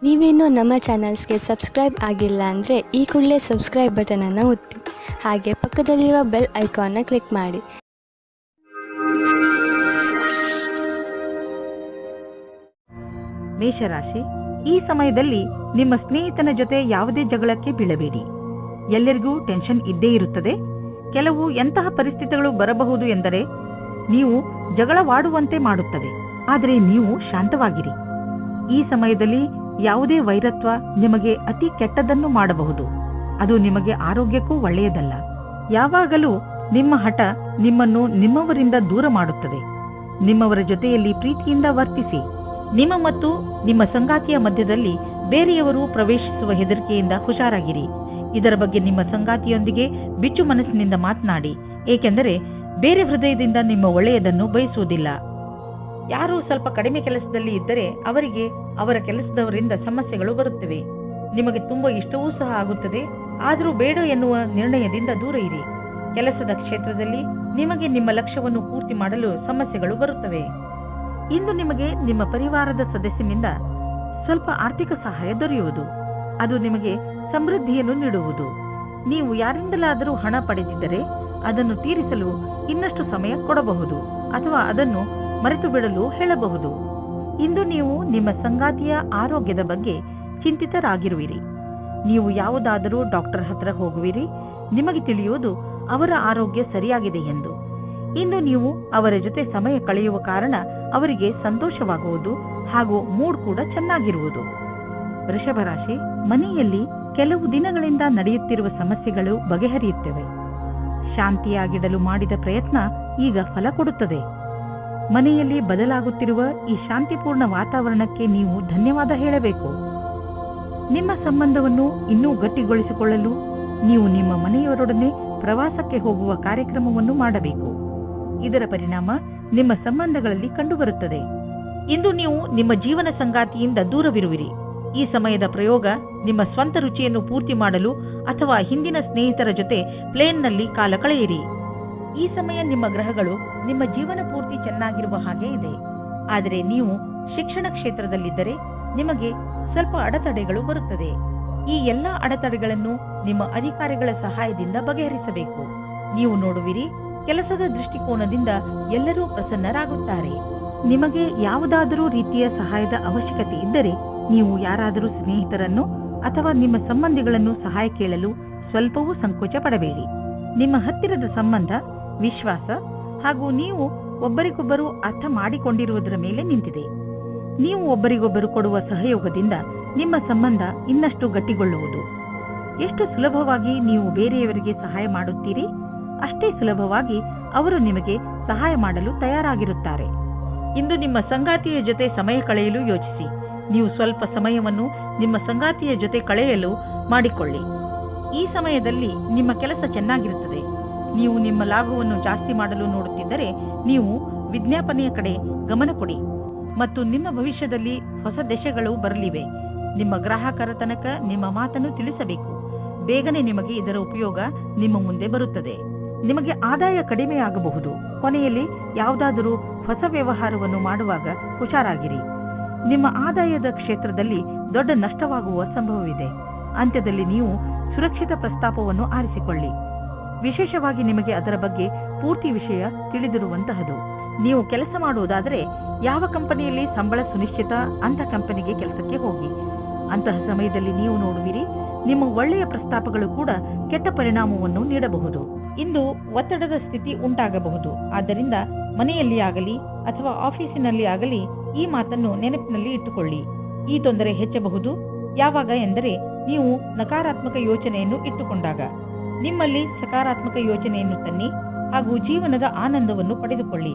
ನೀವೇನೂ ನಮ್ಮ ಚಾನಲ್ಸ್ಗೆ ಸಬ್ಸ್ಕ್ರೈಬ್ ಆಗಿಲ್ಲ ಅಂದರೆ ಈ ಕೂಡಲೇ ಸಬ್ಸ್ಕ್ರೈಬ್ ಬಟನನ್ನು ಒತ್ತಿ ಹಾಗೆ ಪಕ್ಕದಲ್ಲಿರುವ ಬೆಲ್ ಐಕಾನ್ನ ಕ್ಲಿಕ್ ಮಾಡಿ. ಮೇಷರಾಶಿ, ಈ ಸಮಯದಲ್ಲಿ ನಿಮ್ಮ ಸ್ನೇಹಿತನ ಜೊತೆ ಯಾವುದೇ ಜಗಳಕ್ಕೆ ಬೀಳಬೇಡಿ. ಎಲ್ಲರಿಗೂ ಟೆನ್ಷನ್ ಇದ್ದೇ ಇರುತ್ತದೆ. ಕೆಲವು ಎಂತಹ ಪರಿಸ್ಥಿತಿಗಳು ಬರಬಹುದು ಎಂದರೆ ನೀವು ಜಗಳವಾಡುವಂತೆ ಮಾಡುತ್ತದೆ. ಆದರೆ ನೀವು ಶಾಂತವಾಗಿರಿ. ಈ ಸಮಯದಲ್ಲಿ ಯಾವುದೇ ವೈರತ್ವ ನಿಮಗೆ ಅತಿ ಕೆಟ್ಟದನ್ನು ಮಾಡಬಹುದು. ಅದು ನಿಮಗೆ ಆರೋಗ್ಯಕ್ಕೂ ಒಳ್ಳೆಯದಲ್ಲ. ಯಾವಾಗಲೂ ನಿಮ್ಮ ಹಠ ನಿಮ್ಮನ್ನು ನಿಮ್ಮವರಿಂದ ದೂರ ಮಾಡುತ್ತದೆ. ನಿಮ್ಮವರ ಜೊತೆಯಲ್ಲಿ ಪ್ರೀತಿಯಿಂದ ವರ್ತಿಸಿ. ನಿಮ್ಮ ಮತ್ತು ನಿಮ್ಮ ಸಂಗಾತಿಯ ಮಧ್ಯದಲ್ಲಿ ಬೇರೆಯವರು ಪ್ರವೇಶಿಸುವ ಹೆದರಿಕೆಯಿಂದ ಹುಷಾರಾಗಿರಿ. ಇದರ ಬಗ್ಗೆ ನಿಮ್ಮ ಸಂಗಾತಿಯೊಂದಿಗೆ ಬಿಚ್ಚು ಮನಸ್ಸಿನಿಂದ ಮಾತನಾಡಿ, ಏಕೆಂದರೆ ಬೇರೆ ಹೃದಯದಿಂದ ನಿಮ್ಮ ಒಳ್ಳೆಯದನ್ನು ಬಯಸುವುದಿಲ್ಲ. ಯಾರು ಸ್ವಲ್ಪ ಕಡಿಮೆ ಕೆಲಸದಲ್ಲಿ ಇದ್ದರೆ ಅವರಿಗೆ ಅವರ ಕೆಲಸದವರಿಂದ ಸಮಸ್ಯೆಗಳು ಬರುತ್ತವೆ. ನಿಮಗೆ ತುಂಬಾ ಇಷ್ಟವೂ ಸಹ ಆಗುತ್ತದೆ. ಆದರೂ ಬೇಡ ಎನ್ನುವ ನಿರ್ಣಯದಿಂದ ದೂರ ಇರಿ. ಕೆಲಸದ ಕ್ಷೇತ್ರದಲ್ಲಿ ನಿಮಗೆ ನಿಮ್ಮ ಲಕ್ಷ್ಯವನ್ನು ಪೂರ್ತಿ ಮಾಡಲು ಸಮಸ್ಯೆಗಳು ಬರುತ್ತವೆ. ಇಂದು ನಿಮಗೆ ನಿಮ್ಮ ಪರಿವಾರದ ಸದಸ್ಯನಿಂದ ಸ್ವಲ್ಪ ಆರ್ಥಿಕ ಸಹಾಯ ದೊರೆಯುವುದು. ಅದು ನಿಮಗೆ ಸಮೃದ್ಧಿಯನ್ನು ನೀಡುವುದು. ನೀವು ಯಾರಿಂದಲಾದರೂ ಹಣ ಪಡೆದಿದ್ದರೆ ಅದನ್ನು ತೀರಿಸಲು ಇನ್ನಷ್ಟು ಸಮಯ ಕೊಡಬಹುದು ಅಥವಾ ಅದನ್ನು ಮರೆತು ಬಿಡಲು ಹೇಳಬಹುದು. ಇಂದು ನೀವು ನಿಮ್ಮ ಸಂಗಾತಿಯ ಆರೋಗ್ಯದ ಬಗ್ಗೆ ಚಿಂತಿತರಾಗಿರುವಿರಿ. ನೀವು ಯಾವುದಾದರೂ ಡಾಕ್ಟರ್ ಹತ್ರ ಹೋಗುವಿರಿ. ನಿಮಗೆ ತಿಳಿಯುವುದು ಅವರ ಆರೋಗ್ಯ ಸರಿಯಾಗಿದೆ ಎಂದು. ಇಂದು ನೀವು ಅವರ ಜೊತೆ ಸಮಯ ಕಳೆಯುವ ಕಾರಣ ಅವರಿಗೆ ಸಂತೋಷವಾಗುವುದು ಹಾಗೂ ಮೂಡ್ ಕೂಡ ಚೆನ್ನಾಗಿರುವುದು. ವೃಷಭ ರಾಶಿ, ಮನೆಯಲ್ಲಿ ಕೆಲವು ದಿನಗಳಿಂದ ನಡೆಯುತ್ತಿರುವ ಸಮಸ್ಯೆಗಳು ಬಗೆಹರಿಯುತ್ತವೆ. ಶಾಂತಿಯಾಗಿಡಲು ಮಾಡಿದ ಪ್ರಯತ್ನ ಈಗ ಫಲ ಕೊಡುತ್ತದೆ. ಮನೆಯಲ್ಲಿ ಬದಲಾಗುತ್ತಿರುವ ಈ ಶಾಂತಿಪೂರ್ಣ ವಾತಾವರಣಕ್ಕೆ ನೀವು ಧನ್ಯವಾದ ಹೇಳಬೇಕು. ನಿಮ್ಮ ಸಂಬಂಧವನ್ನು ಇನ್ನೂ ಗಟ್ಟಿಗೊಳಿಸಿಕೊಳ್ಳಲು ನೀವು ನಿಮ್ಮ ಮನೆಯವರೊಡನೆ ಪ್ರವಾಸಕ್ಕೆ ಹೋಗುವ ಕಾರ್ಯಕ್ರಮವನ್ನು ಮಾಡಬೇಕು. ಇದರ ಪರಿಣಾಮ ನಿಮ್ಮ ಸಂಬಂಧಗಳಲ್ಲಿ ಕಂಡುಬರುತ್ತದೆ. ಇಂದು ನೀವು ನಿಮ್ಮ ಜೀವನ ಸಂಗಾತಿಯಿಂದ ದೂರವಿರುವಿರಿ. ಈ ಸಮಯದ ಪ್ರಯೋಗ ನಿಮ್ಮ ಸ್ವಂತ ರುಚಿಯನ್ನು ಪೂರ್ತಿ ಮಾಡಲು ಅಥವಾ ಹಿಂದಿನ ಸ್ನೇಹಿತರ ಜೊತೆ ಪ್ಲೇನ್ನಲ್ಲಿ ಕಾಲ ಕಳೆಯಿರಿ. ಈ ಸಮಯ ನಿಮ್ಮ ಗ್ರಹಗಳು ನಿಮ್ಮ ಜೀವನ ಪೂರ್ತಿ ಚೆನ್ನಾಗಿರುವ ಹಾಗೆ ಇದೆ. ಆದರೆ ನೀವು ಶಿಕ್ಷಣ ಕ್ಷೇತ್ರದಲ್ಲಿದ್ದರೆ ನಿಮಗೆ ಸ್ವಲ್ಪ ಅಡೆತಡೆಗಳು ಬರುತ್ತದೆ. ಈ ಎಲ್ಲ ಅಡೆತಡೆಗಳನ್ನು ನಿಮ್ಮ ಅಧಿಕಾರಿಗಳ ಸಹಾಯದಿಂದ ಬಗೆಹರಿಸಬೇಕು. ನೀವು ನೋಡುವಿರಿ, ಕೆಲಸದ ದೃಷ್ಟಿಕೋನದಿಂದ ಎಲ್ಲರೂ ಪ್ರಸನ್ನರಾಗುತ್ತಾರೆ. ನಿಮಗೆ ಯಾವುದಾದರೂ ರೀತಿಯ ಸಹಾಯದ ಅವಶ್ಯಕತೆ ಇದ್ದರೆ ನೀವು ಯಾರಾದರೂ ಸ್ನೇಹಿತರನ್ನು ಅಥವಾ ನಿಮ್ಮ ಸಂಬಂಧಿಗಳನ್ನು ಸಹಾಯ ಕೇಳಲು ಸ್ವಲ್ಪವೂ ಸಂಕೋಚ ಪಡಬೇಡಿ. ನಿಮ್ಮ ಹತ್ತಿರದ ಸಂಬಂಧ, ವಿಶ್ವಾಸ ಹಾಗೂ ನೀವು ಒಬ್ಬರಿಗೊಬ್ಬರು ಅರ್ಥ ಮಾಡಿಕೊಂಡಿರುವುದರ ಮೇಲೆ ನಿಂತಿದೆ. ನೀವು ಒಬ್ಬರಿಗೊಬ್ಬರು ಕೊಡುವ ಸಹಯೋಗದಿಂದ ನಿಮ್ಮ ಸಂಬಂಧ ಇನ್ನಷ್ಟು ಗಟ್ಟಿಗೊಳ್ಳುವುದು. ಎಷ್ಟು ಸುಲಭವಾಗಿ ನೀವು ಬೇರೆಯವರಿಗೆ ಸಹಾಯ ಮಾಡುತ್ತೀರಿ, ಅಷ್ಟೇ ಸುಲಭವಾಗಿ ಅವರು ನಿಮಗೆ ಸಹಾಯ ಮಾಡಲು ತಯಾರಾಗಿರುತ್ತಾರೆ. ಇಂದು ನಿಮ್ಮ ಸಂಗಾತಿಯ ಜೊತೆ ಸಮಯ ಕಳೆಯಲು ಯೋಚಿಸಿ. ನೀವು ಸ್ವಲ್ಪ ಸಮಯವನ್ನು ನಿಮ್ಮ ಸಂಗಾತಿಯ ಜೊತೆ ಕಳೆಯಲು ಮಾಡಿಕೊಳ್ಳಿ. ಈ ಸಮಯದಲ್ಲಿ ನಿಮ್ಮ ಕೆಲಸ ಚೆನ್ನಾಗಿರುತ್ತದೆ. ನೀವು ನಿಮ್ಮ ಲಾಭವನ್ನು ಜಾಸ್ತಿ ಮಾಡಲು ನೋಡುತ್ತಿದ್ದರೆ ನೀವು ವಿಜ್ಞಾಪನೆಯ ಕಡೆ ಗಮನ ಕೊಡಿ ಮತ್ತು ನಿಮ್ಮ ಭವಿಷ್ಯದಲ್ಲಿ ಹೊಸ ದೆಸೆಗಳು ಬರಲಿವೆ. ನಿಮ್ಮ ಗ್ರಾಹಕರ ತನಕ ನಿಮ್ಮ ಮಾತನ್ನು ತಿಳಿಸಬೇಕು. ಬೇಗನೆ ನಿಮಗೆ ಇದರ ಉಪಯೋಗ ನಿಮ್ಮ ಮುಂದೆ ಬರುತ್ತದೆ. ನಿಮಗೆ ಆದಾಯ ಕಡಿಮೆಯಾಗಬಹುದು. ಕೊನೆಯಲ್ಲಿ ಯಾವುದಾದರೂ ಹೊಸ ವ್ಯವಹಾರವನ್ನು ಮಾಡುವಾಗ ಹುಷಾರಾಗಿರಿ. ನಿಮ್ಮ ಆದಾಯದ ಕ್ಷೇತ್ರದಲ್ಲಿ ದೊಡ್ಡ ನಷ್ಟವಾಗುವ ಸಂಭವವಿದೆ. ಅಂತ್ಯದಲ್ಲಿ ನೀವು ಸುರಕ್ಷಿತ ಪ್ರಸ್ತಾಪವನ್ನು ಆರಿಸಿಕೊಳ್ಳಿ. ವಿಶೇಷವಾಗಿ ನಿಮಗೆ ಅದರ ಬಗ್ಗೆ ಪೂರ್ತಿ ವಿಷಯ ತಿಳಿದಿರುವಂತಹದು. ನೀವು ಕೆಲಸ ಮಾಡುವುದಾದರೆ ಯಾವ ಕಂಪನಿಯಲ್ಲಿ ಸಂಬಳ ಸುನಿಶ್ಚಿತ ಅಂತ ಕಂಪನಿಗೆ ಕೆಲಸಕ್ಕೆ ಹೋಗಿ. ಅಂತಹ ಸಮಯದಲ್ಲಿ ನೀವು ನೋಡುವಿರಿ, ನಿಮ್ಮ ಒಳ್ಳೆಯ ಪ್ರಸ್ತಾಪಗಳು ಕೂಡ ಕೆಟ್ಟ ಪರಿಣಾಮವನ್ನು ನೀಡಬಹುದು. ಇಂದು ಒತ್ತಡದ ಸ್ಥಿತಿ ಉಂಟಾಗಬಹುದು. ಆದ್ದರಿಂದ ಮನೆಯಲ್ಲಿ ಆಗಲಿ ಅಥವಾ ಆಫೀಸಿನಲ್ಲಿ ಆಗಲಿ ಈ ಮಾತನ್ನು ನೆನಪಿನಲ್ಲಿ ಇಟ್ಟುಕೊಳ್ಳಿ. ಈ ತೊಂದರೆ ಹೆಚ್ಚಬಹುದು. ಯಾವಾಗ ಎಂದರೆ ನೀವು ನಕಾರಾತ್ಮಕ ಯೋಚನೆಯನ್ನು ಇಟ್ಟುಕೊಂಡಾಗ. ನಿಮ್ಮಲ್ಲಿ ಸಕಾರಾತ್ಮಕ ಯೋಚನೆಯನ್ನು ತನ್ನಿ ಹಾಗೂ ಜೀವನದ ಆನಂದವನ್ನು ಪಡೆದುಕೊಳ್ಳಿ.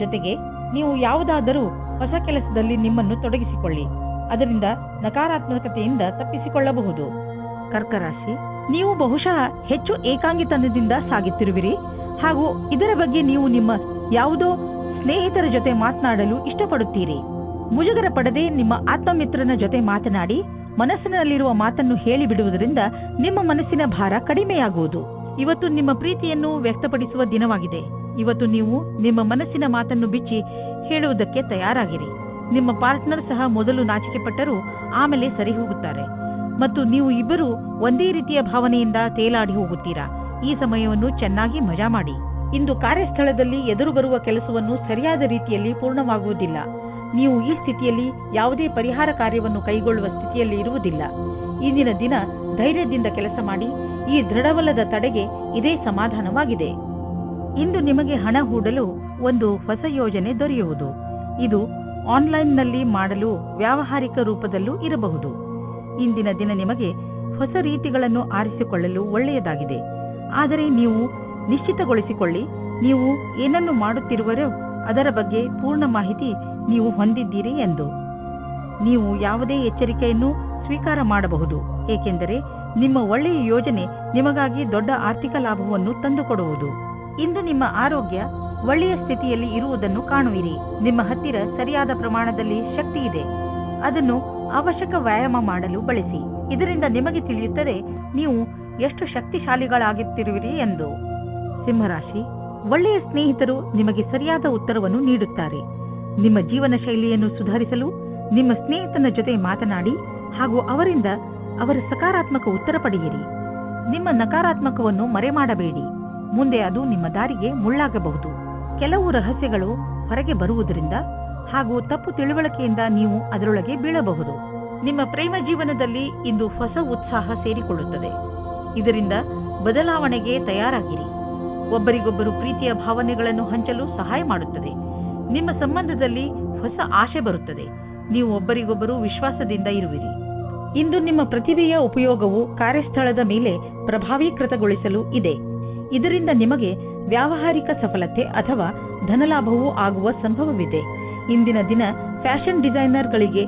ಜೊತೆಗೆ ನೀವು ಯಾವುದಾದರೂ ಹೊಸ ಕೆಲಸದಲ್ಲಿ ನಿಮ್ಮನ್ನು ತೊಡಗಿಸಿಕೊಳ್ಳಿ. ಅದರಿಂದ ನಕಾರಾತ್ಮಕತೆಯಿಂದ ತಪ್ಪಿಸಿಕೊಳ್ಳಬಹುದು. ಕರ್ಕರಾಶಿ, ನೀವು ಬಹುಶಃ ಹೆಚ್ಚು ಏಕಾಂಗಿತನದಿಂದ ಸಾಗುತ್ತಿರುವಿರಿ ಹಾಗೂ ಇದರ ಬಗ್ಗೆ ನೀವು ನಿಮ್ಮ ಯಾವುದೋ ಸ್ನೇಹಿತರ ಜೊತೆ ಮಾತನಾಡಲು ಇಷ್ಟಪಡುತ್ತೀರಿ. ಮುಜುಗರ ಪಡದೆ ನಿಮ್ಮ ಆತ್ಮಮಿತ್ರನ ಜೊತೆ ಮಾತನಾಡಿ ಮನಸ್ಸಿನಲ್ಲಿರುವ ಮಾತನ್ನು ಹೇಳಿಬಿಡುವುದರಿಂದ ನಿಮ್ಮ ಮನಸ್ಸಿನ ಭಾರ ಕಡಿಮೆಯಾಗುವುದು. ಇವತ್ತು ನಿಮ್ಮ ಪ್ರೀತಿಯನ್ನು ವ್ಯಕ್ತಪಡಿಸುವ ದಿನವಾಗಿದೆ. ಇವತ್ತು ನೀವು ನಿಮ್ಮ ಮನಸ್ಸಿನ ಮಾತನ್ನು ಬಿಚ್ಚಿ ಹೇಳುವುದಕ್ಕೆ ತಯಾರಾಗಿರಿ. ನಿಮ್ಮ ಪಾರ್ಟ್ನರ್ ಸಹ ಮೊದಲು ನಾಚಿಕೆ ಪಟ್ಟರೂ ಆಮೇಲೆ ಸರಿ ಹೋಗುತ್ತಾರೆ ಮತ್ತು ನೀವು ಇಬ್ಬರು ಒಂದೇ ರೀತಿಯ ಭಾವನೆಯಿಂದ ತೇಲಾಡಿ ಹೋಗುತ್ತೀರಾ. ಈ ಸಮಯವನ್ನು ಚೆನ್ನಾಗಿ ಮಜಾ ಮಾಡಿ. ಇಂದು ಕಾರ್ಯಸ್ಥಳದಲ್ಲಿ ಎದುರು ಬರುವ ಕೆಲಸವನ್ನು ಸರಿಯಾದ ರೀತಿಯಲ್ಲಿ ಪೂರ್ಣವಾಗುವುದಿಲ್ಲ. ನೀವು ಈ ಸ್ಥಿತಿಯಲ್ಲಿ ಯಾವುದೇ ಪರಿಹಾರ ಕಾರ್ಯವನ್ನು ಕೈಗೊಳ್ಳುವ ಸ್ಥಿತಿಯಲ್ಲಿ ಇರುವುದಿಲ್ಲ. ಇಂದಿನ ದಿನ ಧೈರ್ಯದಿಂದ ಕೆಲಸ ಮಾಡಿ. ಈ ದೃಢವಲ್ಲದ ತಡೆಗೆ ಇದೇ ಸಮಾಧಾನವಾಗಿದೆ. ಇಂದು ನಿಮಗೆ ಹಣ ಹೂಡಲು ಒಂದು ಹೊಸ ಯೋಜನೆ ದೊರೆಯುವುದು. ಇದು ಆನ್ಲೈನ್ನಲ್ಲಿ ಮಾಡಲು ವ್ಯಾವಹಾರಿಕ ರೂಪದಲ್ಲೂ ಇರಬಹುದು. ಇಂದಿನ ದಿನ ನಿಮಗೆ ಹೊಸ ರೀತಿಗಳನ್ನು ಆರಿಸಿಕೊಳ್ಳಲು ಒಳ್ಳೆಯದಾಗಿದೆ. ಆದರೆ ನೀವು ನಿಶ್ಚಿತಗೊಳಿಸಿಕೊಳ್ಳಿ, ನೀವು ಏನನ್ನು ಮಾಡುತ್ತಿರುವರೋ ಅದರ ಬಗ್ಗೆ ಪೂರ್ಣ ಮಾಹಿತಿ ನೀವು ಹೊಂದಿದ್ದೀರಿ ಎಂದು. ನೀವು ಯಾವುದೇ ಎಚ್ಚರಿಕೆಯನ್ನು ಸ್ವೀಕಾರ ಮಾಡಬಹುದು, ಏಕೆಂದರೆ ನಿಮ್ಮ ಒಳ್ಳೆಯ ಯೋಜನೆ ನಿಮಗಾಗಿ ದೊಡ್ಡ ಆರ್ಥಿಕ ಲಾಭವನ್ನು ತಂದುಕೊಡುವುದು. ಇಂದು ನಿಮ್ಮ ಆರೋಗ್ಯ ಒಳ್ಳೆಯ ಸ್ಥಿತಿಯಲ್ಲಿ ಇರುವುದನ್ನು ಕಾಣುವಿರಿ. ನಿಮ್ಮ ಹತ್ತಿರ ಸರಿಯಾದ ಪ್ರಮಾಣದಲ್ಲಿ ಶಕ್ತಿ ಇದೆ. ಅದನ್ನು ಅವಶ್ಯಕ ವ್ಯಾಯಾಮ ಮಾಡಲು ಬಳಸಿ. ಇದರಿಂದ ನಿಮಗೆ ತಿಳಿಯುತ್ತದೆ ನೀವು ಎಷ್ಟು ಶಕ್ತಿಶಾಲಿಗಳಾಗುತ್ತಿರುವಿರಿ ಎಂದು. ಸಿಂಹರಾಶಿ, ಒಳ್ಳೆಯ ಸ್ನೇಹಿತರು ನಿಮಗೆ ಸರಿಯಾದ ಉತ್ತರವನ್ನು ನೀಡುತ್ತಾರೆ. ನಿಮ್ಮ ಜೀವನ ಶೈಲಿಯನ್ನು ಸುಧಾರಿಸಲು ನಿಮ್ಮ ಸ್ನೇಹಿತನ ಜೊತೆ ಮಾತನಾಡಿ ಹಾಗೂ ಅವರಿಂದ ಅವರ ಸಕಾರಾತ್ಮಕ ಉತ್ತರ ಪಡೆಯಿರಿ. ನಿಮ್ಮ ನಕಾರಾತ್ಮಕವನ್ನು ಮರೆಮಾಡಬೇಡಿ. ಮುಂದೆ ಅದು ನಿಮ್ಮ ದಾರಿಗೆ ಮುಳ್ಳಾಗಬಹುದು. ಕೆಲವು ರಹಸ್ಯಗಳು ಹೊರಗೆ ಬರುವುದರಿಂದ ಹಾಗೂ ತಪ್ಪು ತಿಳುವಳಿಕೆಯಿಂದ ನೀವು ಅದರೊಳಗೆ ಬೀಳಬಹುದು. ನಿಮ್ಮ ಪ್ರೇಮ ಜೀವನದಲ್ಲಿ ಇಂದು ಹೊಸ ಉತ್ಸಾಹ ಸೇರಿಕೊಳ್ಳುತ್ತದೆ. ಇದರಿಂದ ಬದಲಾವಣೆಗೆ ತಯಾರಾಗಿರಿ. ಒಬ್ಬರಿಗೊಬ್ಬರು ಪ್ರೀತಿಯ ಭಾವನೆಗಳನ್ನು ಹಂಚಲು ಸಹಾಯ ಮಾಡುತ್ತದೆ. ನಿಮ್ಮ ಸಂಬಂಧದಲ್ಲಿ ಹೊಸ ಆಶೆ ಬರುತ್ತದೆ. ನೀವು ಒಬ್ಬರಿಗೊಬ್ಬರು ವಿಶ್ವಾಸದಿಂದ ಇರುವಿರಿ. ಇಂದು ನಿಮ್ಮ ಪ್ರತಿಭೆಯ ಉಪಯೋಗವು ಕಾರ್ಯಸ್ಥಳದ ಮೇಲೆ ಪ್ರಭಾವೀಕೃತಗೊಳಿಸಲು ಇದೆ. ಇದರಿಂದ ನಿಮಗೆ ವ್ಯಾವಹಾರಿಕ ಸಫಲತೆ ಅಥವಾ ಧನಲಾಭವೂ ಆಗುವ ಸಂಭವವಿದೆ. ಇಂದಿನ ದಿನ ಫ್ಯಾಷನ್ ಡಿಸೈನರ್ಗಳಿಗೆ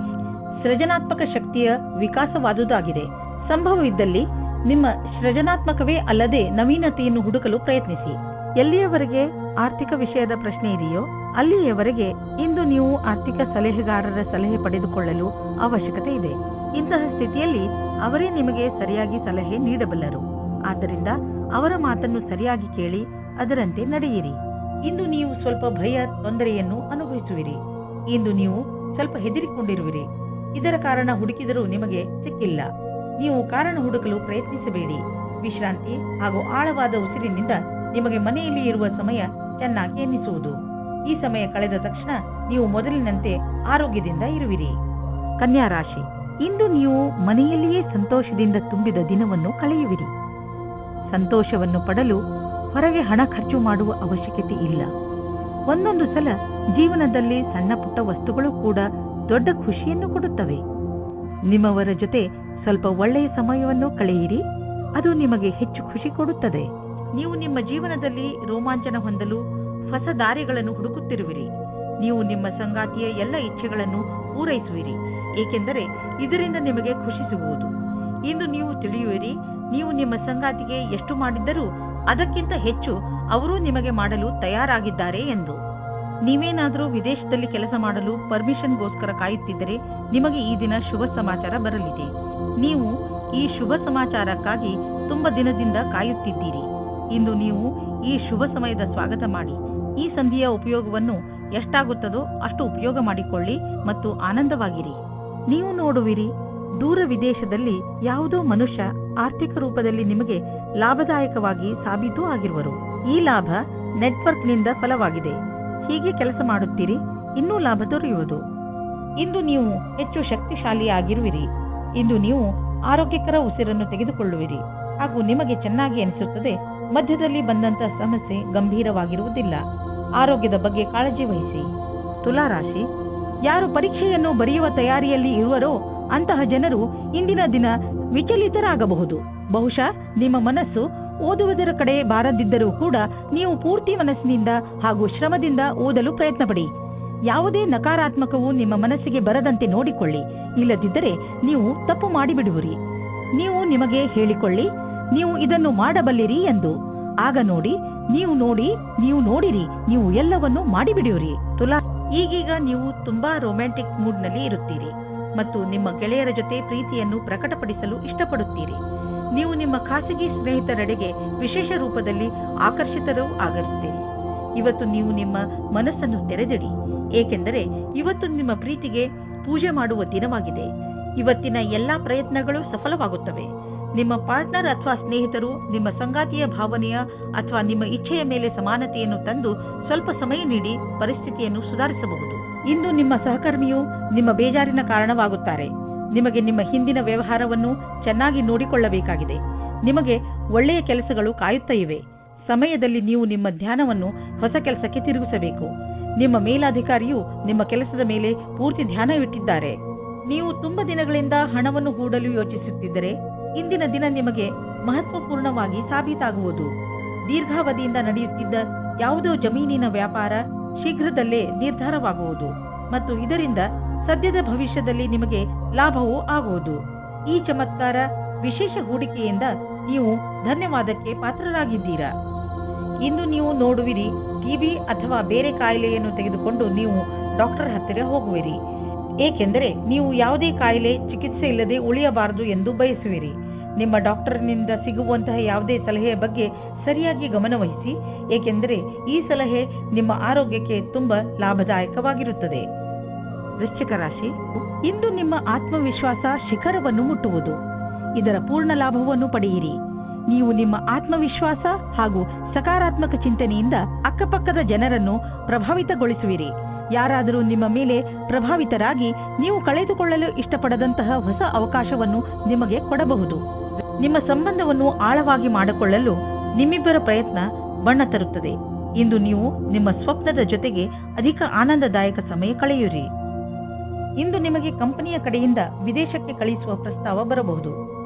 ಸೃಜನಾತ್ಮಕ ಶಕ್ತಿಯ ವಿಕಾಸವಾದುದಾಗಿದೆ. ಸಂಭವವಿದ್ದಲ್ಲಿ ನಿಮ್ಮ ಸೃಜನಾತ್ಮಕವೇ ಅಲ್ಲದೆ ನವೀನತೆಯನ್ನು ಹುಡುಕಲು ಪ್ರಯತ್ನಿಸಿ. ಎಲ್ಲಿಯವರೆಗೆ ಆರ್ಥಿಕ ವಿಷಯದ ಪ್ರಶ್ನೆ ಇದೆಯೋ ಅಲ್ಲಿಯವರೆಗೆ ಇಂದು ನೀವು ಆರ್ಥಿಕ ಸಲಹೆಗಾರರ ಸಲಹೆ ಪಡೆದುಕೊಳ್ಳಲು ಅವಶ್ಯಕತೆ ಇದೆ. ಇಂತಹ ಸ್ಥಿತಿಯಲ್ಲಿ ಅವರೇ ನಿಮಗೆ ಸರಿಯಾಗಿ ಸಲಹೆ ನೀಡಬಲ್ಲರು. ಆದ್ದರಿಂದ ಅವರ ಮಾತನ್ನು ಸರಿಯಾಗಿ ಕೇಳಿ ಅದರಂತೆ ನಡೆಯಿರಿ. ಇಂದು ನೀವು ಸ್ವಲ್ಪ ಭಯ, ತೊಂದರೆಯನ್ನು ಅನುಭವಿಸುವಿರಿ. ಇಂದು ನೀವು ಸ್ವಲ್ಪ ಹೆದರಿಕೊಂಡಿರುವಿರಿ. ಇದರ ಕಾರಣ ಹುಡುಕಿದರೂ ನಿಮಗೆ ಸಿಕ್ಕಿಲ್ಲ. ನೀವು ಕಾರಣ ಹುಡುಕಲು ಪ್ರಯತ್ನಿಸಬೇಡಿ. ವಿಶ್ರಾಂತಿ ಹಾಗೂ ಆಳವಾದ ಉಸಿರಿನಿಂದ ನಿಮಗೆ ಮನೆಯಲ್ಲಿ ಇರುವ ಸಮಯ ಚೆನ್ನಾಗಿ ಎನ್ನಿಸುವುದು. ಈ ಸಮಯ ಕಳೆದ ತಕ್ಷಣ ನೀವು ಮೊದಲಿನಂತೆ ಆರೋಗ್ಯದಿಂದ ಇರುವಿರಿ. ಕನ್ಯಾ ರಾಶಿ, ಇಂದು ನೀವು ಮನೆಯಲ್ಲಿಯೇ ಸಂತೋಷದಿಂದ ತುಂಬಿದ ದಿನವನ್ನು ಕಳೆಯುವಿರಿ. ಸಂತೋಷವನ್ನು ಪಡಲು ಹೊರಗೆ ಹಣ ಖರ್ಚು ಮಾಡುವ ಅವಶ್ಯಕತೆ ಇಲ್ಲ. ಒಂದೊಂದು ಸಲ ಜೀವನದಲ್ಲಿ ಸಣ್ಣ ಪುಟ್ಟ ವಸ್ತುಗಳು ಕೂಡ ದೊಡ್ಡ ಖುಷಿಯನ್ನು ಕೊಡುತ್ತವೆ. ನಿಮ್ಮವರ ಜೊತೆ ಸ್ವಲ್ಪ ಒಳ್ಳೆಯ ಸಮಯವನ್ನು ಕಳೆಯಿರಿ. ಅದು ನಿಮಗೆ ಹೆಚ್ಚು ಖುಷಿ ಕೊಡುತ್ತದೆ. ನೀವು ನಿಮ್ಮ ಜೀವನದಲ್ಲಿ ರೋಮಾಂಚನ ಹೊಂದಲು ಹೊಸ ದಾರಿಗಳನ್ನು ಹುಡುಕುತ್ತಿರುವಿರಿ. ನೀವು ನಿಮ್ಮ ಸಂಗಾತಿಯ ಎಲ್ಲ ಇಚ್ಛೆಗಳನ್ನು ಪೂರೈಸುವಿರಿ, ಏಕೆಂದರೆ ಇದರಿಂದ ನಿಮಗೆ ಖುಷಿ ಸಿಗುವುದು. ಇಂದು ನೀವು ತಿಳಿಯುವಿರಿ, ನೀವು ನಿಮ್ಮ ಸಂಗಾತಿಗೆ ಎಷ್ಟು ಮಾಡಿದ್ದರೂ ಅದಕ್ಕಿಂತ ಹೆಚ್ಚು ಅವರು ನಿಮಗೆ ಮಾಡಲು ತಯಾರಾಗಿದ್ದಾರೆ ಎಂದು. ನೀವೇನಾದರೂ ವಿದೇಶದಲ್ಲಿ ಕೆಲಸ ಮಾಡಲು ಪರ್ಮಿಷನ್ಗೋಸ್ಕರ ಕಾಯುತ್ತಿದ್ದರೆ ನಿಮಗೆ ಈ ದಿನ ಶುಭ ಸಮಾಚಾರ ಬರಲಿದೆ. ನೀವು ಈ ಶುಭ ಸಮಾಚಾರಕ್ಕಾಗಿ ತುಂಬ ದಿನದಿಂದ ಕಾಯುತ್ತಿದ್ದೀರಿ. ಇಂದು ನೀವು ಈ ಶುಭ ಸಮಯದ ಸ್ವಾಗತ ಮಾಡಿ. ಈ ಸಂಧಿಯ ಉಪಯೋಗವನ್ನು ಎಷ್ಟಾಗುತ್ತದೋ ಅಷ್ಟು ಉಪಯೋಗ ಮಾಡಿಕೊಳ್ಳಿ ಮತ್ತು ಆನಂದವಾಗಿರಿ. ನೀವು ನೋಡುವಿರಿ, ದೂರ ವಿದೇಶದಲ್ಲಿ ಯಾವುದೋ ಮನುಷ್ಯ ಆರ್ಥಿಕ ರೂಪದಲ್ಲಿ ನಿಮಗೆ ಲಾಭದಾಯಕವಾಗಿ ಸಾಬೀತು ಆಗಿರುವರು. ಈ ಲಾಭ ನೆಟ್ವರ್ಕ್ನಿಂದ ಫಲವಾಗಿದೆ. ಹೀಗೆ ಕೆಲಸ ಮಾಡುತ್ತೀರಿ, ಇನ್ನೂ ಲಾಭ ದೊರೆಯುವುದು. ಇಂದು ನೀವು ಹೆಚ್ಚು ಶಕ್ತಿಶಾಲಿಯಾಗಿರುವಿರಿ. ಇಂದು ನೀವು ಆರೋಗ್ಯಕರ ಉಸಿರನ್ನು ತೆಗೆದುಕೊಳ್ಳುವಿರಿ ಹಾಗೂ ನಿಮಗೆ ಚೆನ್ನಾಗಿ ಅನಿಸುತ್ತದೆ. ಮಧ್ಯದಲ್ಲಿ ಬಂದಂತ ಸಮಸ್ಯೆ ಗಂಭೀರವಾಗಿರುವುದಿಲ್ಲ. ಆರೋಗ್ಯದ ಬಗ್ಗೆ ಕಾಳಜಿ ವಹಿಸಿ. ತುಲಾರಾಶಿ, ಯಾರು ಪರೀಕ್ಷೆಯನ್ನು ಬರೆಯುವ ತಯಾರಿಯಲ್ಲಿ ಇರುವರೋ ಅಂತಹ ಜನರು ಇಂದಿನ ದಿನ ವಿಚಲಿತರಾಗಬಹುದು. ಬಹುಶಃ ನಿಮ್ಮ ಮನಸ್ಸು ಓದುವುದರ ಕಡೆ ಬಾರದಿದ್ದರೂ ಕೂಡ ನೀವು ಪೂರ್ತಿ ಮನಸ್ಸಿನಿಂದ ಹಾಗೂ ಶ್ರಮದಿಂದ ಓದಲು ಪ್ರಯತ್ನಪಡಿ. ಯಾವುದೇ ನಕಾರಾತ್ಮಕವು ನಿಮ್ಮ ಮನಸ್ಸಿಗೆ ಬರದಂತೆ ನೋಡಿಕೊಳ್ಳಿ. ಇಲ್ಲದಿದ್ದರೆ ನೀವು ತಪ್ಪು ಮಾಡಿಬಿಡುವಿರಿ. ನೀವು ನಿಮಗೆ ಹೇಳಿಕೊಳ್ಳಿ, ನೀವು ಇದನ್ನು ಮಾಡಬಲ್ಲಿರಿ ಎಂದು. ಆಗ ನೀವು ನೋಡಿರಿ, ನೀವು ಎಲ್ಲವನ್ನೂ ಮಾಡಿಬಿಡುವಿರಿ. ತುಲಾ, ಈಗೀಗ ನೀವು ತುಂಬಾ ರೊಮ್ಯಾಂಟಿಕ್ ಮೂಡ್ನಲ್ಲಿ ಇರುತ್ತೀರಿ ಮತ್ತು ನಿಮ್ಮ ಗೆಳೆಯರ ಜೊತೆ ಪ್ರೀತಿಯನ್ನು ಪ್ರಕಟಪಡಿಸಲು ಇಷ್ಟಪಡುತ್ತೀರಿ. ನೀವು ನಿಮ್ಮ ಖಾಸಗಿ ಸ್ನೇಹಿತರೆಡೆಗೆ ವಿಶೇಷ ರೂಪದಲ್ಲಿ ಆಕರ್ಷಿತರೂ ಆಗಿರುತ್ತೀರಿ. ಇವತ್ತು ನೀವು ನಿಮ್ಮ ಮನಸ್ಸನ್ನು ತೆರೆದಿಡಿ. ಏಕೆಂದರೆ ಇವತ್ತು ನಿಮ್ಮ ಪ್ರೀತಿಗೆ ಪೂಜೆ ಮಾಡುವ ದಿನವಾಗಿದೆ. ಇವತ್ತಿನ ಎಲ್ಲಾ ಪ್ರಯತ್ನಗಳು ಸಫಲವಾಗುತ್ತವೆ. ನಿಮ್ಮ ಪಾರ್ಟ್ನರ್ ಅಥವಾ ಸ್ನೇಹಿತರು ನಿಮ್ಮ ಸಂಗಾತಿಯ ಭಾವನೆಯ ಅಥವಾ ನಿಮ್ಮ ಇಚ್ಛೆಯ ಮೇಲೆ ಸಮಾನತೆಯನ್ನು ತಂದು ಸ್ವಲ್ಪ ಸಮಯ ನೀಡಿ ಪರಿಸ್ಥಿತಿಯನ್ನು ಸುಧಾರಿಸಬಹುದು. ಇಂದು ನಿಮ್ಮ ಸಹಕರ್ಮಿಯು ನಿಮ್ಮ ಬೇಜಾರಿನ ಕಾರಣವಾಗುತ್ತಾರೆ. ನಿಮಗೆ ನಿಮ್ಮ ಹಿಂದಿನ ವ್ಯವಹಾರವನ್ನು ಚೆನ್ನಾಗಿ ನೋಡಿಕೊಳ್ಳಬೇಕಾಗಿದೆ. ನಿಮಗೆ ಒಳ್ಳೆಯ ಕೆಲಸಗಳು ಕಾಯುತ್ತಾ ಇವೆ. ಸಮಯದಲ್ಲಿ ನೀವು ನಿಮ್ಮ ಧ್ಯಾನವನ್ನು ಹೊಸ ಕೆಲಸಕ್ಕೆ ತಿರುಗಿಸಬೇಕು. ನಿಮ್ಮ ಮೇಲಾಧಿಕಾರಿಯು ನಿಮ್ಮ ಕೆಲಸದ ಮೇಲೆ ಪೂರ್ತಿ ಧ್ಯಾನವಿಟ್ಟಿದ್ದಾರೆ. ನೀವು ತುಂಬ ದಿನಗಳಿಂದ ಹಣವನ್ನು ಹೂಡಲು ಯೋಚಿಸುತ್ತಿದ್ದರೆ ಇಂದಿನ ದಿನ ನಿಮಗೆ ಮಹತ್ವಪೂರ್ಣವಾಗಿ ಸಾಬೀತಾಗುವುದು. ದೀರ್ಘಾವಧಿಯಿಂದ ನಡೆಯುತ್ತಿದ್ದ ಯಾವುದೋ ಜಮೀನಿನ ವ್ಯಾಪಾರ ಶೀಘ್ರದಲ್ಲೇ ನಿರ್ಧಾರವಾಗುವುದು ಮತ್ತು ಇದರಿಂದ ಸದ್ಯದ ಭವಿಷ್ಯದಲ್ಲಿ ನಿಮಗೆ ಲಾಭವೂ ಆಗುವುದು. ಈ ಚಮತ್ಕಾರ ವಿಶೇಷ ಹೂಡಿಕೆಯಿಂದ ನೀವು ಧನ್ಯವಾದಕ್ಕೆ ಪಾತ್ರರಾಗಿದ್ದೀರಾ. ಇಂದು ನೀವು ನೋಡುವಿರಿ, ಟಿಬಿ ಅಥವಾ ಬೇರೆ ಕಾಯಿಲೆಯನ್ನು ತೆಗೆದುಕೊಂಡು ನೀವು ಡಾಕ್ಟರ್ ಹತ್ತಿರ ಹೋಗುವಿರಿ, ಏಕೆಂದರೆ ನೀವು ಯಾವುದೇ ಕಾಯಿಲೆ ಚಿಕಿತ್ಸೆ ಇಲ್ಲದೆ ಉಳಿಯಬಾರದು ಎಂದು ಬಯಸುವಿರಿ. ನಿಮ್ಮ ಡಾಕ್ಟರ್ನಿಂದ ಸಿಗುವಂತಹ ಯಾವುದೇ ಸಲಹೆಯ ಬಗ್ಗೆ ಸರಿಯಾಗಿ ಗಮನವಹಿಸಿ, ಏಕೆಂದರೆ ಈ ಸಲಹೆ ನಿಮ್ಮ ಆರೋಗ್ಯಕ್ಕೆ ತುಂಬಾ ಲಾಭದಾಯಕವಾಗಿರುತ್ತದೆ. ವೃಶ್ಚಿಕ ರಾಶಿ, ಇಂದು ನಿಮ್ಮ ಆತ್ಮವಿಶ್ವಾಸ ಶಿಖರವನ್ನು ಮುಟ್ಟುವುದು. ಇದರ ಪೂರ್ಣ ಲಾಭವನ್ನು ಪಡೆಯಿರಿ. ನೀವು ನಿಮ್ಮ ಆತ್ಮವಿಶ್ವಾಸ ಹಾಗೂ ಸಕಾರಾತ್ಮಕ ಚಿಂತನೆಯಿಂದ ಅಕ್ಕಪಕ್ಕದ ಜನರನ್ನು ಪ್ರಭಾವಿತಗೊಳಿಸುವಿರಿ. ಯಾರಾದರೂ ನಿಮ್ಮ ಮೇಲೆ ಪ್ರಭಾವಿತರಾಗಿ ನೀವು ಕಳೆದುಕೊಳ್ಳಲು ಇಷ್ಟಪಡದಂತಹ ಹೊಸ ಅವಕಾಶವನ್ನು ನಿಮಗೆ ಕೊಡಬಹುದು. ನಿಮ್ಮ ಸಂಬಂಧವನ್ನು ಆಳವಾಗಿ ಮಾಡಿಕೊಳ್ಳಲು ನಿಮ್ಮಿಬ್ಬರ ಪ್ರಯತ್ನ ಬಣ್ಣ ತರುತ್ತದೆ. ಇಂದು ನೀವು ನಿಮ್ಮ ಸ್ವಪ್ನದ ಜೊತೆಗೆ ಅಧಿಕ ಆನಂದದಾಯಕ ಸಮಯ ಕಳೆಯುವಿರಿ. ಇಂದು ನಿಮಗೆ ಕಂಪನಿಯ ಕಡೆಯಿಂದ ವಿದೇಶಕ್ಕೆ ಕಳಿಸುವ ಪ್ರಸ್ತಾವ ಬರಬಹುದು.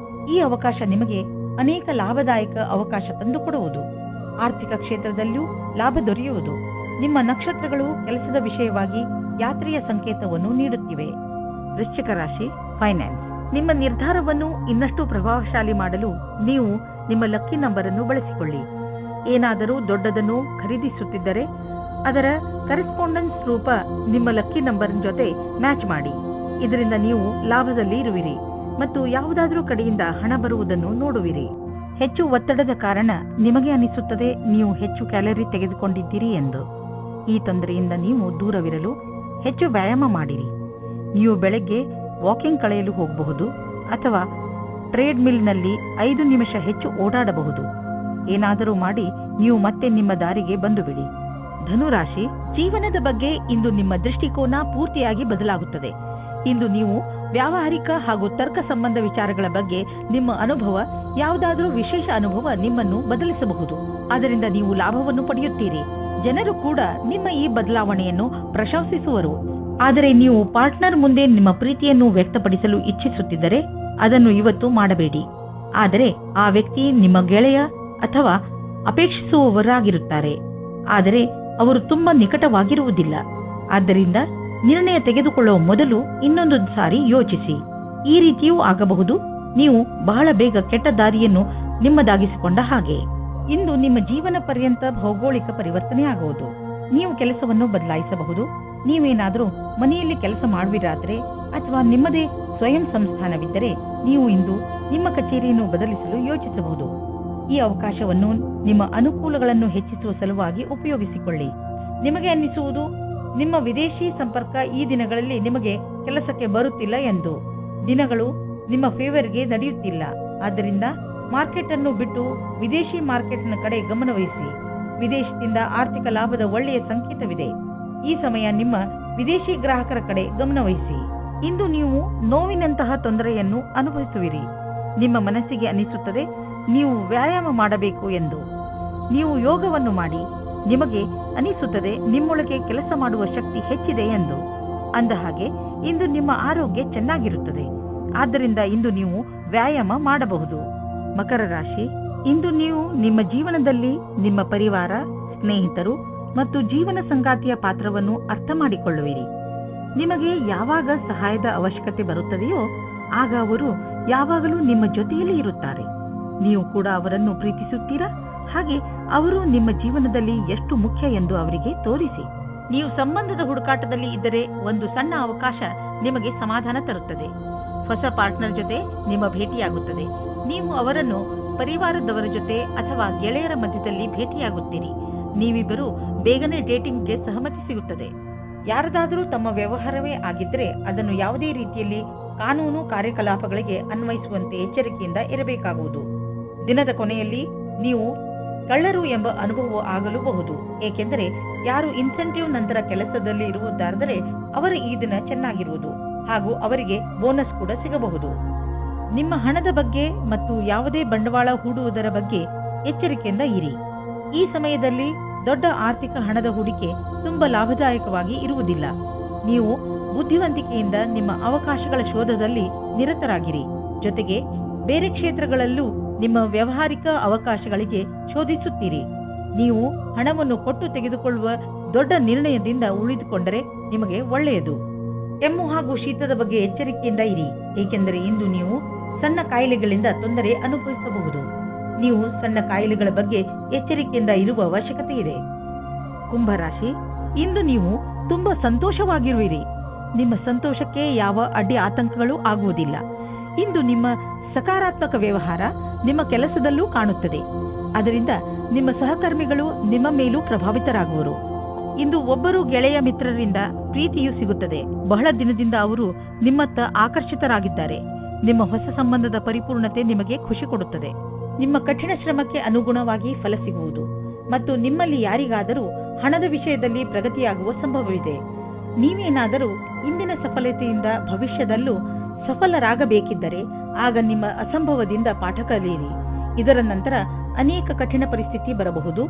ಈ ಅವಕಾಶ ನಿಮಗೆ ಅನೇಕ ಲಾಭದಾಯಕ ಅವಕಾಶ ತಂದುಕೊಡುವುದು. ಆರ್ಥಿಕ ಕ್ಷೇತ್ರದಲ್ಲಿಯೂ ಲಾಭ ದೊರೆಯುವುದು. ನಿಮ್ಮ ನಕ್ಷತ್ರಗಳು ಕೆಲಸದ ವಿಷಯವಾಗಿ ಯಾತ್ರೆಯ ಸಂಕೇತವನ್ನು ನೀಡುತ್ತಿವೆ. ವೃಶ್ಚಿಕ ರಾಶಿ, ಫೈನಾನ್ಸ್. ನಿಮ್ಮ ನಿರ್ಧಾರವನ್ನು ಇನ್ನಷ್ಟು ಪ್ರಭಾವಶಾಲಿ ಮಾಡಲು ನೀವು ನಿಮ್ಮ ಲಕ್ಕಿ ನಂಬರ್ ಅನ್ನು ಬಳಸಿಕೊಳ್ಳಿ. ಏನಾದರೂ ದೊಡ್ಡದನ್ನು ಖರೀದಿಸುತ್ತಿದ್ದರೆ ಅದರ ಕರೆಸ್ಪಾಂಡೆನ್ಸ್ ರೂಪ ನಿಮ್ಮ ಲಕ್ಕಿ ನಂಬರ್ ಜೊತೆ ಮ್ಯಾಚ್ ಮಾಡಿ. ಇದರಿಂದ ನೀವು ಲಾಭದಲ್ಲಿ ಇರುವಿರಿ ಮತ್ತು ಯಾವುದಾದರೂ ಕಡೆಯಿಂದ ಹಣ ಬರುವುದನ್ನು ನೋಡುವಿರಿ. ಹೆಚ್ಚು ಒತ್ತಡದ ಕಾರಣ ನಿಮಗೆ ಅನಿಸುತ್ತದೆ ನೀವು ಹೆಚ್ಚು ಕ್ಯಾಲರಿ ತೆಗೆದುಕೊಂಡಿದ್ದೀರಿ ಎಂದು. ಈ ತೊಂದರೆಯಿಂದ ನೀವು ದೂರವಿರಲು ಹೆಚ್ಚು ವ್ಯಾಯಾಮ ಮಾಡಿರಿ. ನೀವು ಬೆಳಗ್ಗೆ ವಾಕಿಂಗ್ ಕಳೆಯಲು ಹೋಗಬಹುದು ಅಥವಾ ಟ್ರೇಡ್ ಮಿಲ್ನಲ್ಲಿ 5 ನಿಮಿಷ ಹೆಚ್ಚು ಓಡಾಡಬಹುದು. ಏನಾದರೂ ಮಾಡಿ ನೀವು ಮತ್ತೆ ನಿಮ್ಮ ದಾರಿಗೆ ಬಂದು ಬಿಡಿ. ಧನುರಾಶಿ, ಜೀವನದ ಬಗ್ಗೆ ಇಂದು ನಿಮ್ಮ ದೃಷ್ಟಿಕೋನ ಪೂರ್ತಿಯಾಗಿ ಬದಲಾಗುತ್ತದೆ. ಇಂದು ನೀವು ವ್ಯಾವಹಾರಿಕ ಹಾಗೂ ತರ್ಕ ಸಂಬಂಧ ವಿಚಾರಗಳ ಬಗ್ಗೆ ನಿಮ್ಮ ಅನುಭವ, ಯಾವುದಾದರೂ ವಿಶೇಷ ಅನುಭವ ನಿಮ್ಮನ್ನು ಬದಲಿಸಬಹುದು. ಅದರಿಂದ ನೀವು ಲಾಭವನ್ನು ಪಡೆಯುತ್ತೀರಿ. ಜನರು ಕೂಡ ನಿಮ್ಮ ಈ ಬದಲಾವಣೆಯನ್ನು ಪ್ರಶಂಸಿಸುವರು. ಆದರೆ ನೀವು ಪಾರ್ಟ್ನರ್ ಮುಂದೆ ನಿಮ್ಮ ಪ್ರೀತಿಯನ್ನು ವ್ಯಕ್ತಪಡಿಸಲು ಇಚ್ಛಿಸುತ್ತಿದ್ದರೆ ಅದನ್ನು ಇವತ್ತು ಮಾಡಬೇಡಿ. ಆದರೆ ಆ ವ್ಯಕ್ತಿ ನಿಮ್ಮ ಗೆಳೆಯ ಅಥವಾ ಅಪೇಕ್ಷಿಸುವವರಾಗಿರುತ್ತಾರೆ. ಆದರೆ ಅವರು ತುಂಬಾ ನಿಕಟವಾಗಿರುವುದಿಲ್ಲ. ಆದ್ದರಿಂದ ನಿರ್ಣಯ ತೆಗೆದುಕೊಳ್ಳುವ ಮೊದಲು ಇನ್ನೊಂದು ಸಾರಿ ಯೋಚಿಸಿ. ಈ ರೀತಿಯೂ ಆಗಬಹುದು, ನೀವು ಬಹಳ ಬೇಗ ಕೆಟ್ಟ ದಾರಿಯನ್ನು ನಿಮ್ಮದಾಗಿಸಿಕೊಂಡ ಹಾಗೆ. ಇಂದು ನಿಮ್ಮ ಜೀವನ ಪರ್ಯಂತ ಭೌಗೋಳಿಕ ಪರಿವರ್ತನೆ ಆಗುವುದು. ನೀವು ಕೆಲಸವನ್ನು ಬದಲಾಯಿಸಬಹುದು. ನೀವೇನಾದರೂ ಮನೆಯಲ್ಲಿ ಕೆಲಸ ಮಾಡುವಿರಾದರೆ ಅಥವಾ ನಿಮ್ಮದೇ ಸ್ವಯಂ ಸಂಸ್ಥಾನವಿದ್ದರೆ ನೀವು ಇಂದು ನಿಮ್ಮ ಕಚೇರಿಯನ್ನು ಬದಲಿಸಲು ಯೋಚಿಸಬಹುದು. ಈ ಅವಕಾಶವನ್ನು ನಿಮ್ಮ ಅನುಕೂಲಗಳನ್ನು ಹೆಚ್ಚಿಸುವ ಸಲುವಾಗಿ ಉಪಯೋಗಿಸಿಕೊಳ್ಳಿ. ನಿಮಗೆ ಅನ್ನಿಸುವುದು ನಿಮ್ಮ ವಿದೇಶಿ ಸಂಪರ್ಕ ಈ ದಿನಗಳಲ್ಲಿ ನಿಮಗೆ ಕೆಲಸಕ್ಕೆ ಬರುತ್ತಿಲ್ಲ ಎಂದು. ದಿನಗಳು ನಿಮ್ಮ ಫೇವರ್ಗೆ ನಡೆಯುತ್ತಿಲ್ಲ. ಆದ್ದರಿಂದ ಮಾರ್ಕೆಟ್ ಅನ್ನು ಬಿಟ್ಟು ವಿದೇಶಿ ಮಾರ್ಕೆಟ್ನ ಕಡೆ ಗಮನವಹಿಸಿ. ವಿದೇಶದಿಂದ ಆರ್ಥಿಕ ಲಾಭದ ಒಳ್ಳೆಯ ಸಂಕೇತವಿದೆ. ಈ ಸಮಯ ನಿಮ್ಮ ವಿದೇಶಿ ಗ್ರಾಹಕರ ಕಡೆ ಗಮನವಹಿಸಿ. ಇಂದು ನೀವು ನೋವಿನಂತಹ ತೊಂದರೆಯನ್ನು ಅನುಭವಿಸುವಿರಿ. ನಿಮ್ಮ ಮನಸ್ಸಿಗೆ ಅನಿಸುತ್ತದೆ ನೀವು ವ್ಯಾಯಾಮ ಮಾಡಬೇಕು ಎಂದು. ನೀವು ಯೋಗವನ್ನು ಮಾಡಿ. ನಿಮಗೆ ಅನಿಸುತ್ತದೆ ನಿಮ್ಮೊಳಗೆ ಕೆಲಸ ಮಾಡುವ ಶಕ್ತಿ ಹೆಚ್ಚಿದೆ ಎಂದು. ಅಂದ ಹಾಗೆ ಇಂದು ನಿಮ್ಮ ಆರೋಗ್ಯ ಚೆನ್ನಾಗಿರುತ್ತದೆ. ಆದ್ದರಿಂದ ಇಂದು ನೀವು ವ್ಯಾಯಾಮ ಮಾಡಬಹುದು. ಮಕರ ರಾಶಿ, ಇಂದು ನೀವು ನಿಮ್ಮ ಜೀವನದಲ್ಲಿ ನಿಮ್ಮ ಪರಿವಾರ, ಸ್ನೇಹಿತರು ಮತ್ತು ಜೀವನ ಸಂಗಾತಿಯ ಪಾತ್ರವನ್ನು ಅರ್ಥ ಮಾಡಿಕೊಳ್ಳುವಿರಿ. ನಿಮಗೆ ಯಾವಾಗ ಸಹಾಯದ ಅವಶ್ಯಕತೆ ಬರುತ್ತದೆಯೋ ಆಗ ಅವರು ಯಾವಾಗಲೂ ನಿಮ್ಮ ಜೊತೆಯಲ್ಲಿ ಇರುತ್ತಾರೆ. ನೀವು ಕೂಡ ಅವರನ್ನು ಪ್ರೀತಿಸುತ್ತೀರಾ? ಹಾಗೆ ಅವರು ನಿಮ್ಮ ಜೀವನದಲ್ಲಿ ಎಷ್ಟು ಮುಖ್ಯ ಎಂದು ಅವರಿಗೆ ತೋರಿಸಿ. ನೀವು ಸಂಬಂಧದ ಹುಡುಕಾಟದಲ್ಲಿ ಇದ್ದರೆ ಒಂದು ಸಣ್ಣ ಅವಕಾಶ ನಿಮಗೆ ಸಮಾಧಾನ ತರುತ್ತದೆ. ಹೊಸ ಪಾರ್ಟ್ನರ್ ಜೊತೆ ನಿಮ್ಮ ಭೇಟಿಯಾಗುತ್ತದೆ. ನೀವು ಅವರನ್ನು ಪರಿವಾರದವರ ಜೊತೆ ಅಥವಾ ಗೆಳೆಯರ ಮಧ್ಯದಲ್ಲಿ ಭೇಟಿಯಾಗುತ್ತೀರಿ. ನೀವಿಬ್ಬರು ಬೇಗನೆ ಡೇಟಿಂಗ್ಗೆ ಸಹಮತಿ ಸಿಗುತ್ತದೆ. ಯಾರದಾದರೂ ತಮ್ಮ ವ್ಯವಹಾರವೇ ಆಗಿದ್ದರೆ ಅದನ್ನು ಯಾವುದೇ ರೀತಿಯಲ್ಲಿ ಕಾನೂನು ಕಾರ್ಯಕಲಾಪಗಳಿಗೆ ಅನ್ವಯಿಸುವಂತೆ ಎಚ್ಚರಿಕೆಯಿಂದ ಇರಬೇಕಾಗುವುದು. ದಿನದ ಕೊನೆಯಲ್ಲಿ ನೀವು ಕಳ್ಳರು ಎಂಬ ಅನುಭವ ಆಗಲೂಬಹುದು. ಏಕೆಂದರೆ ಯಾರು ಇನ್ಸೆಂಟಿವ್ ನಂತರ ಕೆಲಸದಲ್ಲಿ ಇರುವುದಾದರೆ ಅವರ ಈ ದಿನ ಚೆನ್ನಾಗಿರುವುದು ಹಾಗೂ ಅವರಿಗೆ ಬೋನಸ್ ಕೂಡ ಸಿಗಬಹುದು. ನಿಮ್ಮ ಹಣದ ಬಗ್ಗೆ ಮತ್ತು ಯಾವುದೇ ಬಂಡವಾಳ ಹೂಡುವುದರ ಬಗ್ಗೆ ಎಚ್ಚರಿಕೆಯಿಂದ ಇರಿ. ಈ ಸಮಯದಲ್ಲಿ ದೊಡ್ಡ ಆರ್ಥಿಕ ಹಣದ ಹೂಡಿಕೆ ತುಂಬಾ ಲಾಭದಾಯಕವಾಗಿ ಇರುವುದಿಲ್ಲ. ನೀವು ಬುದ್ಧಿವಂತಿಕೆಯಿಂದ ನಿಮ್ಮ ಅವಕಾಶಗಳ ಶೋಧದಲ್ಲಿ ನಿರತರಾಗಿರಿ. ಜೊತೆಗೆ ಬೇರೆ ಕ್ಷೇತ್ರಗಳಲ್ಲೂ ನಿಮ್ಮ ವ್ಯಾವಹಾರಿಕ ಅವಕಾಶಗಳಿಗೆ ಶೋಧಿಸುತ್ತೀರಿ. ನೀವು ಹಣವನ್ನು ಕೊಟ್ಟು ತೆಗೆದುಕೊಳ್ಳುವ ದೊಡ್ಡ ನಿರ್ಣಯದಿಂದ ಉಳಿದುಕೊಂಡರೆ ನಿಮಗೆ ಒಳ್ಳೆಯದು. ಕೆಮ್ಮು ಹಾಗೂ ಶೀತದ ಬಗ್ಗೆ ಎಚ್ಚರಿಕೆಯಿಂದ ಇರಿ, ಏಕೆಂದರೆ ಇಂದು ನೀವು ಸಣ್ಣ ಕಾಯಿಲೆಗಳಿಂದ ತೊಂದರೆ ಅನುಭವಿಸಬಹುದು. ನೀವು ಸಣ್ಣ ಕಾಯಿಲೆಗಳ ಬಗ್ಗೆ ಎಚ್ಚರಿಕೆಯಿಂದ ಇರುವ ಅವಶ್ಯಕತೆ ಇದೆ. ಕುಂಭರಾಶಿ, ಇಂದು ನೀವು ತುಂಬಾ ಸಂತೋಷವಾಗಿರುವಿರಿ. ನಿಮ್ಮ ಸಂತೋಷಕ್ಕೆ ಯಾವ ಅಡ್ಡಿ ಆತಂಕಗಳು ಆಗುವುದಿಲ್ಲ. ಇಂದು ನಿಮ್ಮ ಸಕಾರಾತ್ಮಕ ವ್ಯವಹಾರ ನಿಮ್ಮ ಕೆಲಸದಲ್ಲೂ ಕಾಣುತ್ತದೆ. ಅದರಿಂದ ನಿಮ್ಮ ಸಹಕರ್ಮಿಗಳು ನಿಮ್ಮ ಮೇಲೂ ಪ್ರಭಾವಿತರಾಗುವರು. ಇಂದು ಒಬ್ಬರು ಗೆಳೆಯ ಮಿತ್ರರಿಂದ ಪ್ರೀತಿಯೂ ಸಿಗುತ್ತದೆ. ಬಹಳ ದಿನದಿಂದ ಅವರು ನಿಮ್ಮತ್ತ ಆಕರ್ಷಿತರಾಗಿದ್ದಾರೆ. ನಿಮ್ಮ ಹೊಸ ಸಂಬಂಧದ ಪರಿಪೂರ್ಣತೆ ನಿಮಗೆ ಖುಷಿ ಕೊಡುತ್ತದೆ. ನಿಮ್ಮ ಕಠಿಣ ಶ್ರಮಕ್ಕೆ ಅನುಗುಣವಾಗಿ ಫಲ ಸಿಗುವುದು ಮತ್ತು ನಿಮ್ಮಲ್ಲಿ ಯಾರಿಗಾದರೂ ಹಣದ ವಿಷಯದಲ್ಲಿ ಪ್ರಗತಿಯಾಗುವ ಸಂಭವವಿದೆ. ನೀವೇನಾದರೂ ಇಂದಿನ ಸಫಲತೆಯಿಂದ ಭವಿಷ್ಯದಲ್ಲೂ ಸಫಲರಾಗಬೇಕಿದ್ದರೆ ಆಗ ನಿಮ್ಮ ಅಸಂಭವದಿಂದ ಪಾಠ ಕಲಿಯಿರಿ. ಇದರ ನಂತರ ಅನೇಕ ಕಠಿಣ ಪರಿಸ್ಥಿತಿ ಬರಬಹುದು.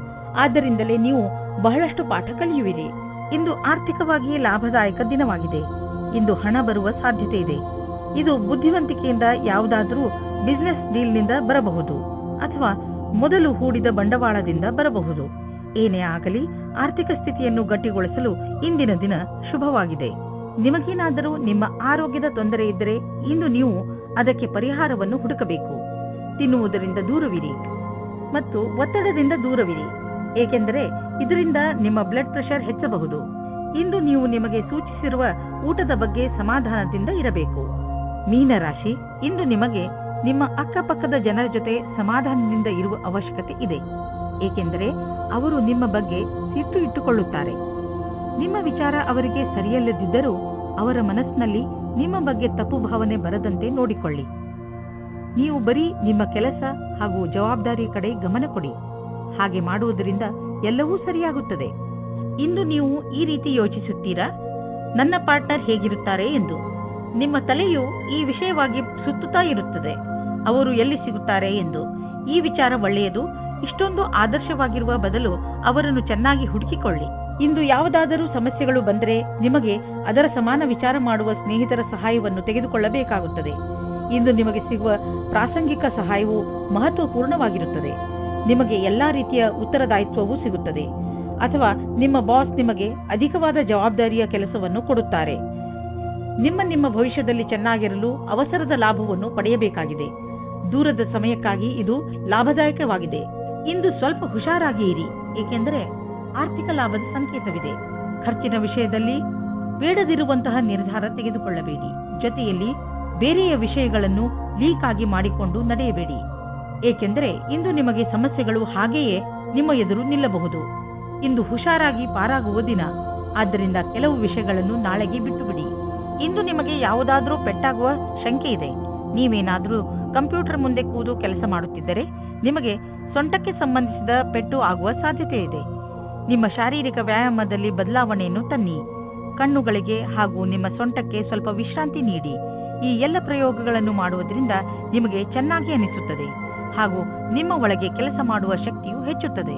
ಆದ್ದರಿಂದಲೇ ನೀವು ಬಹಳಷ್ಟು ಪಾಠ ಕಲಿಯುವಿರಿ. ಇಂದು ಆರ್ಥಿಕವಾಗಿ ಲಾಭದಾಯಕ ದಿನವಾಗಿದೆ. ಇಂದು ಹಣ ಬರುವ ಸಾಧ್ಯತೆ ಇದೆ. ಇದು ಬುದ್ಧಿವಂತಿಕೆಯಿಂದ ಯಾವುದಾದರೂ ಬಿಸಿನೆಸ್ ಡೀಲ್ನಿಂದ ಬರಬಹುದು ಅಥವಾ ಮೊದಲು ಹೂಡಿದ ಬಂಡವಾಳದಿಂದ ಬರಬಹುದು. ಏನೇ ಆಗಲಿ ಆರ್ಥಿಕ ಸ್ಥಿತಿಯನ್ನು ಗಟ್ಟಿಗೊಳಿಸಲು ಇಂದಿನ ದಿನ ಶುಭವಾಗಿದೆ. ನಿಮಗೇನಾದರೂ ನಿಮ್ಮ ಆರೋಗ್ಯದ ತೊಂದರೆ ಇದ್ದರೆ ಇಂದು ನೀವು ಅದಕ್ಕೆ ಪರಿಹಾರವನ್ನು ಹುಡುಕಬೇಕು. ತಿನ್ನುವುದರಿಂದ ದೂರವಿರಿ ಮತ್ತು ಒತ್ತಡದಿಂದ ದೂರವಿರಿ, ಏಕೆಂದರೆ ಇದರಿಂದ ನಿಮ್ಮ ಬ್ಲಡ್ ಪ್ರೆಷರ್ ಹೆಚ್ಚಬಹುದು. ಇಂದು ನೀವು ನಿಮಗೆ ಸೂಚಿಸಿರುವ ಊಟದ ಬಗ್ಗೆ ಸಮಾಧಾನದಿಂದ ಇರಬೇಕು. ಮೀನರಾಶಿ, ಇಂದು ನಿಮಗೆ ನಿಮ್ಮ ಅಕ್ಕಪಕ್ಕದ ಜನರ ಜೊತೆ ಸಮಾಧಾನದಿಂದ ಇರುವ ಅವಶ್ಯಕತೆ ಇದೆ, ಏಕೆಂದರೆ ಅವರು ನಿಮ್ಮ ಬಗ್ಗೆ ಸಿಟ್ಟು ಇಟ್ಟುಕೊಳ್ಳುತ್ತಾರೆ. ನಿಮ್ಮ ವಿಚಾರ ಅವರಿಗೆ ಸರಿಯಲ್ಲದಿದ್ದರೂ ಅವರ ಮನಸ್ಸಿನಲ್ಲಿ ನಿಮ್ಮ ಬಗ್ಗೆ ತಪ್ಪು ಭಾವನೆ ಬರದಂತೆ ನೋಡಿಕೊಳ್ಳಿ. ನೀವು ಬರೀ ನಿಮ್ಮ ಕೆಲಸ ಹಾಗೂ ಜವಾಬ್ದಾರಿ ಕಡೆ ಗಮನ ಕೊಡಿ. ಹಾಗೆ ಮಾಡುವುದರಿಂದ ಎಲ್ಲವೂ ಸರಿಯಾಗುತ್ತದೆ. ಇಂದು ನೀವು ಈ ರೀತಿ ಯೋಚಿಸುತ್ತೀರಾ, ನನ್ನ ಪಾರ್ಟ್ನರ್ ಹೇಗಿರುತ್ತಾರೆ ಎಂದು. ನಿಮ್ಮ ತಲೆಯು ಈ ವಿಷಯವಾಗಿ ಸುತ್ತುತ್ತಾ ಇರುತ್ತದೆ, ಅವರು ಎಲ್ಲಿ ಸಿಗುತ್ತಾರೆ ಎಂದು. ಈ ವಿಚಾರ ಒಳ್ಳೆಯದು. ಇಷ್ಟೊಂದು ಆದರ್ಶವಾಗಿರುವ ಬದಲು ಅವರನ್ನು ಚೆನ್ನಾಗಿ ಹುಡುಕಿಕೊಳ್ಳಿ. ಇಂದು ಯಾವುದಾದರೂ ಸಮಸ್ಯೆಗಳು ಬಂದರೆ ನಿಮಗೆ ಅದರ ಸಮಾನ ವಿಚಾರ ಮಾಡುವ ಸ್ನೇಹಿತರ ಸಹಾಯವನ್ನು ತೆಗೆದುಕೊಳ್ಳಬೇಕಾಗುತ್ತದೆ. ಇಂದು ನಿಮಗೆ ಸಿಗುವ ಪ್ರಾಸಂಗಿಕ ಸಹಾಯವು ಮಹತ್ವಪೂರ್ಣವಾಗಿರುತ್ತದೆ. ನಿಮಗೆ ಎಲ್ಲಾ ರೀತಿಯ ಉತ್ತರದಾಯಿತ್ವವೂ ಸಿಗುತ್ತದೆ ಅಥವಾ ನಿಮ್ಮ ಬಾಸ್ ನಿಮಗೆ ಅಧಿಕವಾದ ಜವಾಬ್ದಾರಿಯ ಕೆಲಸವನ್ನು ಕೊಡುತ್ತಾರೆ. ನಿಮ್ಮ ಭವಿಷ್ಯದಲ್ಲಿ ಚೆನ್ನಾಗಿರಲು ಅವಸರದ ಲಾಭವನ್ನು ಪಡೆಯಬೇಕಾಗಿದೆ. ದೂರದ ಸಮಯಕ್ಕಾಗಿ ಇದು ಲಾಭದಾಯಕವಾಗಿದೆ. ಇಂದು ಸ್ವಲ್ಪ ಹುಷಾರಾಗಿ ಇರಿ, ಏಕೆಂದರೆ ಆರ್ಥಿಕ ಲಾಭದ ಸಂಕೇತವಿದೆ. ಖರ್ಚಿನ ವಿಷಯದಲ್ಲಿ ಬೇಡದಿರುವಂತಹ ನಿರ್ಧಾರ ತೆಗೆದುಕೊಳ್ಳಬೇಡಿ. ಜೊತೆಯಲ್ಲಿ ಬೇರೆಯ ವಿಷಯಗಳನ್ನು ಲೀಕ್ ಆಗಿ ಮಾಡಿಕೊಂಡು ನಡೆಯಬೇಡಿ, ಏಕೆಂದರೆ ಇಂದು ನಿಮಗೆ ಸಮಸ್ಯೆಗಳು ಹಾಗೆಯೇ ನಿಮ್ಮ ಎದುರು ನಿಲ್ಲಬಹುದು. ಇಂದು ಹುಷಾರಾಗಿ ಪಾರಾಗುವ ದಿನ, ಆದ್ದರಿಂದ ಕೆಲವು ವಿಷಯಗಳನ್ನು ನಾಳೆಗೆ ಬಿಟ್ಟುಬಿಡಿ. ಇಂದು ನಿಮಗೆ ಯಾವುದಾದರೂ ಪೆಟ್ಟಾಗುವ ಶಂಕೆ ಇದೆ. ನೀವೇನಾದರೂ ಕಂಪ್ಯೂಟರ್ ಮುಂದೆ ಕೂತು ಕೆಲಸ ಮಾಡುತ್ತಿದ್ದರೆ ನಿಮಗೆ ಸೊಂಟಕ್ಕೆ ಸಂಬಂಧಿಸಿದ ಪೆಟ್ಟು ಆಗುವ ಸಾಧ್ಯತೆ ಇದೆ. ನಿಮ್ಮ ಶಾರೀರಿಕ ವ್ಯಾಯಾಮದಲ್ಲಿ ಬದಲಾವಣೆಯನ್ನು ತನ್ನಿ. ಕಣ್ಣುಗಳಿಗೆ ಹಾಗೂ ನಿಮ್ಮ ಸೊಂಟಕ್ಕೆ ಸ್ವಲ್ಪ ವಿಶ್ರಾಂತಿ ನೀಡಿ. ಈ ಎಲ್ಲ ಪ್ರಯೋಗಗಳನ್ನು ಮಾಡುವುದರಿಂದ ನಿಮಗೆ ಚೆನ್ನಾಗಿ ಅನಿಸುತ್ತದೆ ಹಾಗೂ ನಿಮ್ಮ ಒಳಗೆ ಕೆಲಸ ಮಾಡುವ ಶಕ್ತಿಯು ಹೆಚ್ಚುತ್ತದೆ.